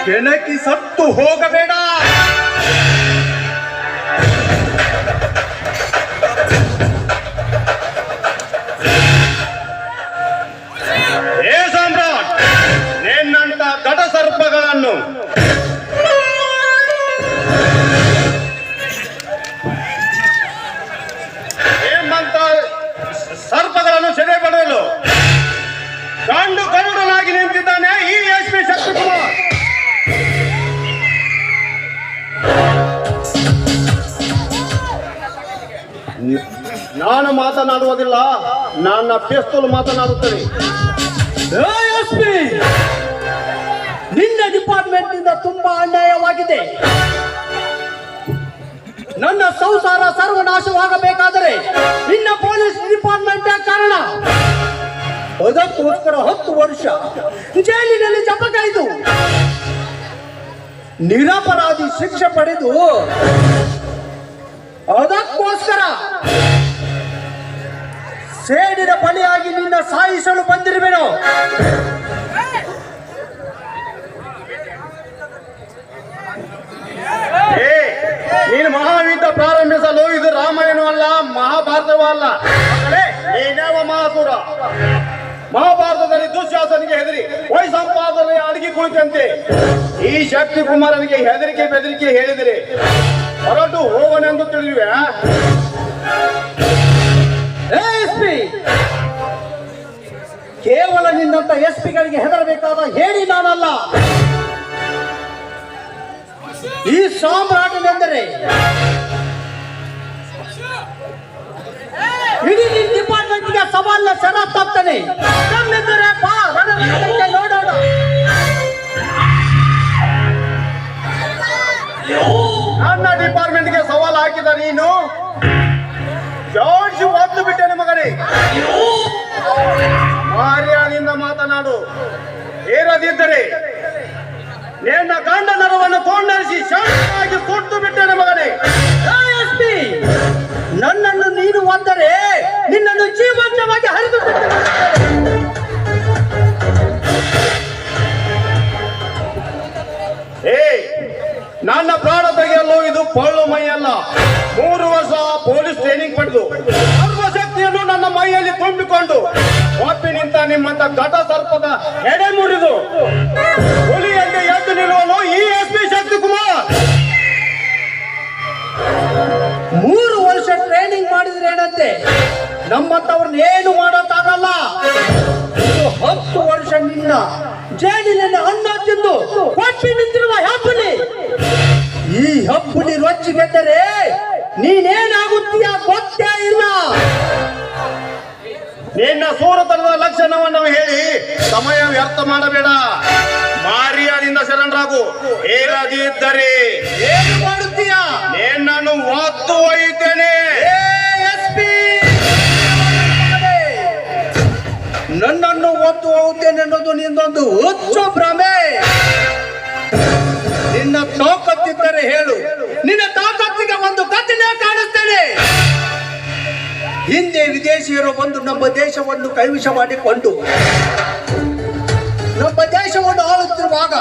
ಕೆಣಕಿ ಸತ್ತು ಹೋಗಬೇಡ. ಏ ಸಾಮ್ರಾಟ್, ನಿನ್ನಂತ ಘಟ ಸರ್ಪಗಳನ್ನು ಸರ್ಪಗಳನ್ನು ಸೆರೆ ಪಡೆಯಲು ಗಂಡು ಗರುಡನಾಗಿ ನಿಂತಿದ್ದಾನೆ ಈ ಎಸ್.ಪಿ. ಶಕ್ತಿಕುಮಾರ್. ನಾನು ಮಾತನಾಡುವುದಿಲ್ಲ, ನನ್ನ ಪಿಸ್ತೂಲ್ ಮಾತನಾಡುತ್ತೇನೆ. ಎಸ್.ಪಿ. ನಿನ್ನ ಡಿಪಾರ್ಟ್ಮೆಂಟ್ ನಿಂದ ತುಂಬಾ ಅನ್ಯಾಯವಾಗಿದೆ. ನನ್ನ ಸಂಸಾರ ಸರ್ವನಾಶವಾಗಬೇಕಾದರೆ ನಿನ್ನ ಪೊಲೀಸ್ ಡಿಪಾರ್ಟ್ಮೆಂಟ್ ಕಾರಣ. ಅದಕ್ಕೋಸ್ಕರ 10 ವರ್ಷ ಜೈಲಿನಲ್ಲಿ ಜಪಕಾಯ್ದು ನಿರಪರಾಧಿ ಶಿಕ್ಷೆ ಪಡೆದು ಅದಕ್ಕೋಸ್ಕರ ಸೇಡಿನ ಬಲಿಯಾಗಿ ನಿನ್ನ ಸಾಯಿಸಲು ಬಂದಿರುವೆನು. ನೀನು ಮಹಾಯುದ್ಧ ಪ್ರಾರಂಭಿಸಲು ಇದು ರಾಮಾಯಣ ಅಲ್ಲ, ಮಹಾಭಾರತವೂ ಅಲ್ಲ. ನೀನೇವ ಮಹಾಸುರ. ಮಹಾಭಾರತದಲ್ಲಿ ದುಶ್ಯಾಸನಿಗೆ ಹೆದರಿ ವೈಸಂಪಾದನೆ ಅಡಗಿ ಕುಳಿತಂತೆ ಈ ಶಕ್ತಿ ಕುಮಾರನಿಗೆ ಹೆದರಿಕೆ ಬೆದರಿಕೆ ಹೇಳಿದರೆ ಹೊರಟು ಹೋಗನೆಂದು ತಿಳಿಯುವೆ. ಎಸ್.ಪಿ. ಕೇವಲ ನಿನ್ನಂತ ಎಸ್.ಪಿ.ಗಳಿಗೆ ಹೆದರಬೇಕಾದ ಹೇಳಿ ನಾನಲ್ಲ. ಈ ಸಾಮ್ರಾಟನೆಂದರೆ ಇಡೀ ಡಿಪಾರ್ಟ್ಮೆಂಟ್ಗೆ ಸವಾಲಿನ ಶರತ್ತಾಗ್ತಾನೆ. ನೋಡೋಣ. ನನ್ನ ಡಿಪಾರ್ಟ್ಮೆಂಟ್ಗೆ ಸವಾಲು ಹಾಕಿದ ನೀನು ಜೋಡಿಸಿ ಒತ್ತು ಬಿಟ್ಟೆನೆ ಮಗನೇ. ಮರ್ಯಾದೆಯಿಂದ ಮಾತನಾಡು. ಏರದಿದ್ದರೆ ನಿನ್ನ ಗಂಡ ನರವನ್ನು ಕೊಂಡರಿಸಿ ಶಾಂತವಾಗಿ ಸುಟ್ಟು ಬಿಟ್ಟೆನೆ ಮಗನೇ. ಎಸ್.ಪಿ. ನನ್ನನ್ನು ನೀನು ಒಂದರೆ ನಿನ್ನನ್ನು ಜೀವಂತವಾಗಿ ಹರಿದು ನನ್ನ ಪ್ರಾಣ ತೆಗೆಯಲು ಇದು ಪೊಳ್ಳು ಮೈಯಲ್ಲ. 3 ವರ್ಷ ಪೊಲೀಸ್ ಟ್ರೈನಿಂಗ್ ಪಡೆದು ಸರ್ವಶಕ್ತಿಯನ್ನು ನನ್ನ ಮೈಯಲ್ಲಿ ತುಂಬಿಕೊಂಡು ಒಪ್ಪಿ ನಿಂತ ನಿಮ್ಮಂತ ಘಟ ಸರ್ಪದ ಎಡೆ ಮುರಿದು ಹುಲಿಯಲ್ಲಿ ಎದ್ದು ನಿಲ್ಲುವನು ಈ ಎಸ್.ಪಿ. ಶಕ್ತಿಕುಮಾರ್. 3 ವರ್ಷ ಟ್ರೈನಿಂಗ್ ಮಾಡಿದ್ರೆ ಏನಂತೆ, ನಮ್ಮಂತವ್ರನ್ನ ಏನು ಮಾಡೋಕ್ಕಾಗಲ್ಲ. 10 ವರ್ಷ ನಿನ್ನ ಜೈಲಿನಲ್ಲಿ ಅನ್ನ ತಿಂದು ಕೊಪ್ಪಿ ನಿಂತಿರುವ ಹೆಬ್ಬುಲಿ. ಈ ಹೆಬ್ಬುಲಿ ರೊಚ್ಚಿಗೆದ್ದರೆ ನೀನೇನಾಗುತ್ತೀಯ ಗೊತ್ತೇ ಇಲ್ಲ. ನಿನ್ನ ಸೂರತನದ ಲಕ್ಷಣವನ್ನು ಹೇಳಿ ಸಮಯ ವ್ಯರ್ಥ ಮಾಡಬೇಡ. ಮರ್ಯಾದೆಯಿಂದ ಶರಣರಾಗು. ಹೇಳದಿದ್ದರೆ ಏನು ಮಾಡುತ್ತೀಯ? ನಿನ್ನನ್ನು ಒತ್ತು ಒಯ್ಯುತ್ತೇನೆ. ಎಸ್.ಪಿ. ನನ್ನನ್ನು ಒತ್ತು ಹೋಗುತ್ತೇನೆ ಅನ್ನೋದು ನಿನ್ನೊಂದು ಹುಚ್ಚು ಭ್ರಮೆ. ನಿನ್ನ ತಾಕತ್ತಿದ್ದರೆ ಹೇಳು. ನಿನ್ನ ತಾಕತ್ತಿಗೆ ಒಂದು ಕತ್ತಿನೇ ಕಾಣಿಸ್ತೇನೆ. ಹಿಂದೆ ವಿದೇಶಿಯರು ಬಂದು ನಮ್ಮ ದೇಶವನ್ನು ಕೈವಶ ಮಾಡಿಕೊಂಡು ನಮ್ಮ ದೇಶವನ್ನು ಆಳುತ್ತಿರುವಾಗ